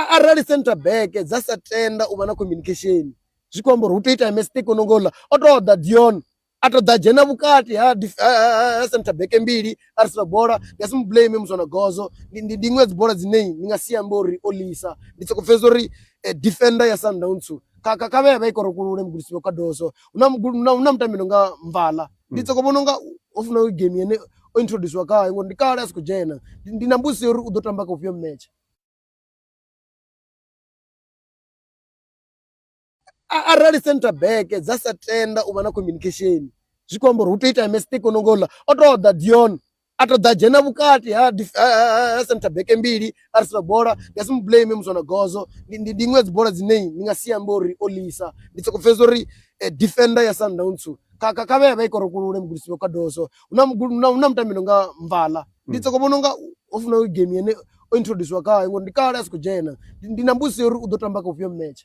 arali center back dzasatenda uva na communication zvikwamba rutoita mistake unongola otoda Dion atoda jena vukati center back mbili arisira bora ngasimublame muzona gozo ndimwe dzibora dzinei ningasiya mbori olisa nditsokufezori defender ya Sundowns kakaveva ikorokulule mugulisiwa kadoso una mtamino nga mvala nditsokubona nga ofuna game yene introduce wakayo ngo ndikala asikujena ndinambusi yori udotamba ka upyo match arali center back dzasatenda uva na communication zvikwamba rutoita mistake unongola otoda Dion atoda jena vukati center back mbili arisira bora ngasimublame muzona gozo ndimwe dzibora dzinei ningasiya mbori olisa nditsokufezori defender ya Sundowns kakaveva ikorokulule mugulisiwa kadoso una mtamino nga mvala nditsokubona nga ofuna game yene introduce wakayo ngo ndikala asikujena ndinambusi yori udotamba ka upyo match